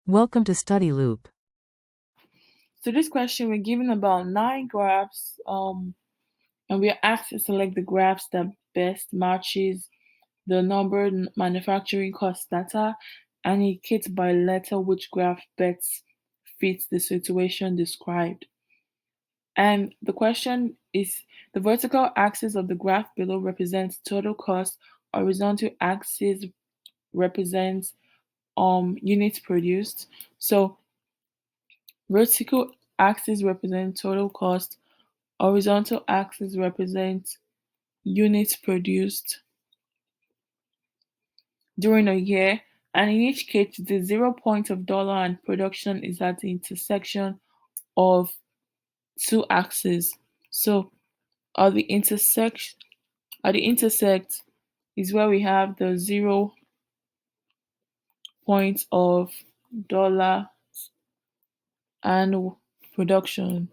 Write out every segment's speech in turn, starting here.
Welcome to Study Loop. So this question, we're given about 9 graphs, and we are asked to select the graphs that best matches the number manufacturing cost data and indicates by letter which graph best fits the situation described. And the question is, the vertical axis of the graph below represents total cost, horizontal axis represents units produced. So vertical axis represents total cost, horizontal axis represents units produced during a year, and in each case, the 0 point of dollar and production is at the intersection of two axes. So at the intersect is where we have the 0 point of dollar and production.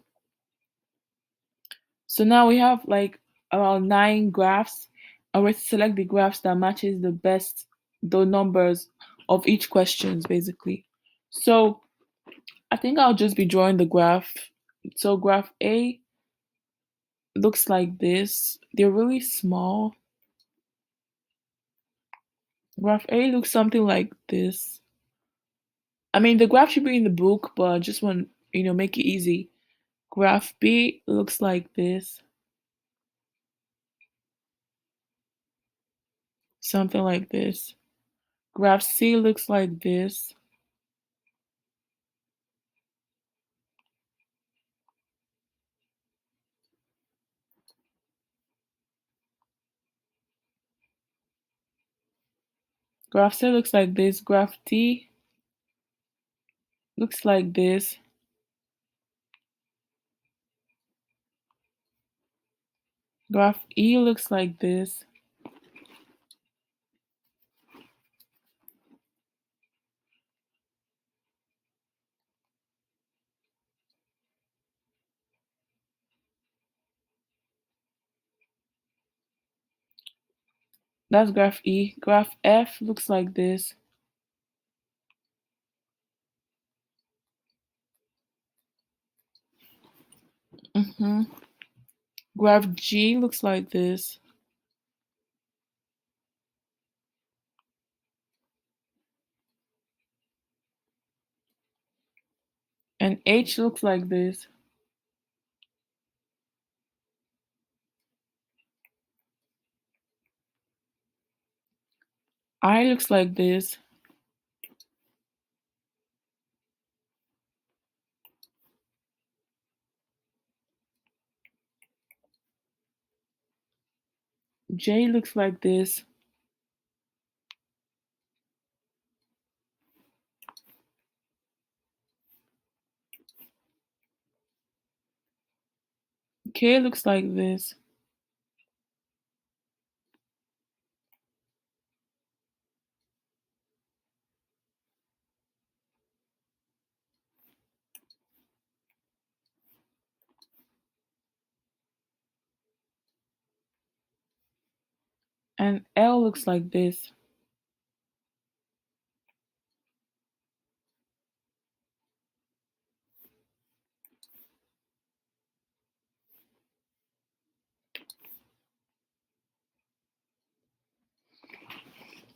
So now we have like around 9 graphs, and we're to select the graphs that matches the best the numbers of each questions basically. So I think I'll just be drawing the graph. So graph A looks like this. They're really small. Graph A looks something like this. I mean, the graph should be in the book, but I just want, make it easy. Graph B looks like this. Something like this. Graph C looks like this. Graph C looks like this. Graph D looks like this. Graph E looks like this. That's graph E. Graph F looks like this. hmm Graph G looks like this. And H looks like this. I looks like this. J looks like this. K looks like this. And L looks like this.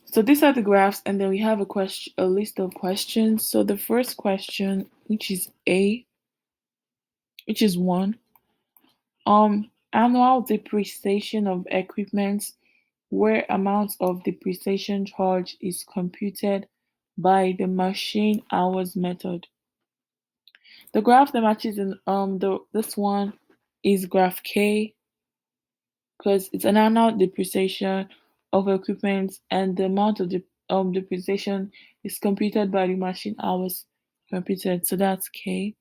So these are the graphs, and then we have a list of questions. So the first question, which is A, which is one, annual depreciation of equipment, where amount of depreciation charge is computed by the machine hours method. The graph that matches in this one is graph K, because it's an annual depreciation of equipment, and the amount of the depreciation is computed by the machine hours computed. So that's K.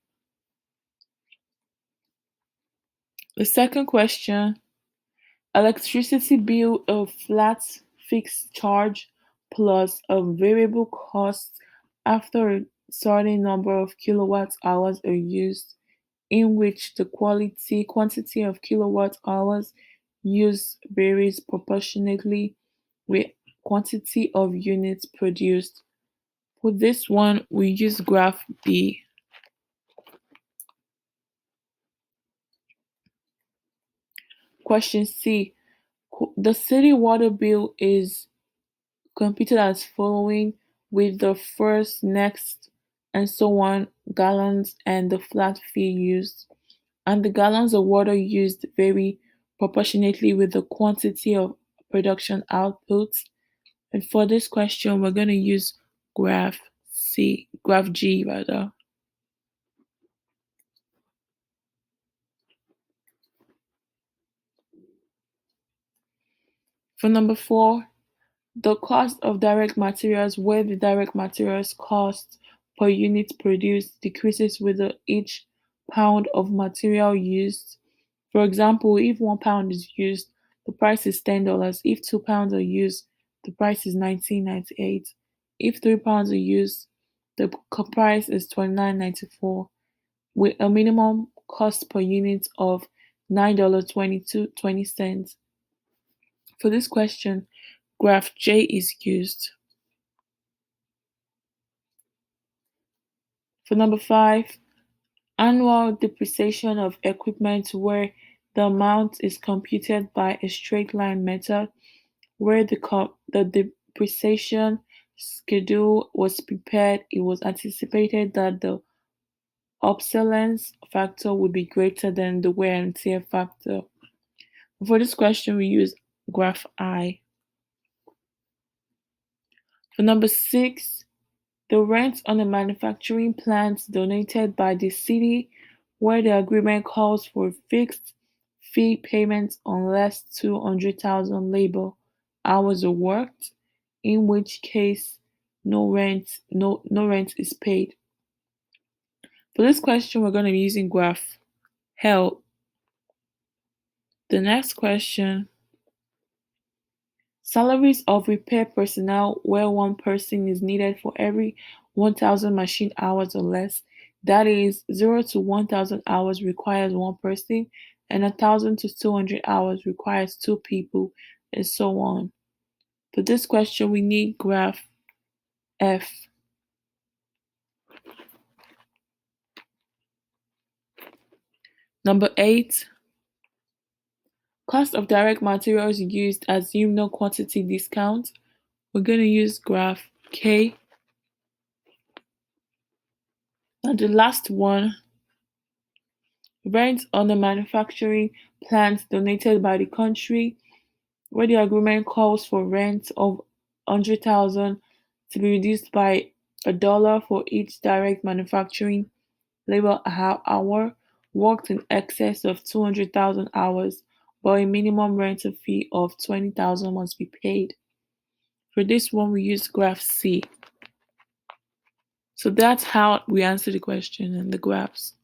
The second question, electricity bill of flat fixed charge plus a variable cost after a certain number of kilowatt hours are used, in which the quantity of kilowatt hours used varies proportionately with quantity of units produced. With this one, we use graph B. Question C. The city water bill is computed as following, with the first, next, and so on gallons and the flat fee used. And the gallons of water used vary proportionately with the quantity of production output. And for this question, we're going to use graph G rather. For number 4, the cost of direct materials, where the direct materials cost per unit produced decreases with each pound of material used. For example, if 1 pound is used, the price is $10. If 2 pounds are used, the price is $19.98. If 3 pounds are used, the price is $29.94, with a minimum cost per unit of $9.20. For this question, graph J is used. For number 5, annual depreciation of equipment, where the amount is computed by a straight line method, where the depreciation schedule was prepared, it was anticipated that the obsolescence factor would be greater than the wear and tear factor. For this question, we use graph I. For number 6, the rent on a manufacturing plant donated by the city, where the agreement calls for fixed fee payment unless 200,000 labor hours are worked, in which case no rent is paid. For this question, we're going to be using graph help. The next question: salaries of repair personnel, where one person is needed for every 1,000 machine hours or less. That is, 0 to 1,000 hours requires one person, and 1,000 to 200 hours requires two people, and so on. For this question, we need graph F. Number 8, cost of direct materials used, assume no quantity discount. We're going to use graph K. Now the last one, rent on a manufacturing plant donated by the country, where the agreement calls for rent of 100,000 to be reduced by $1 for each direct manufacturing labor hour worked in excess of 200,000 hours, but a minimum rental fee of 20,000 must be paid. For this one, we use graph C. So that's how we answer the question and the graphs.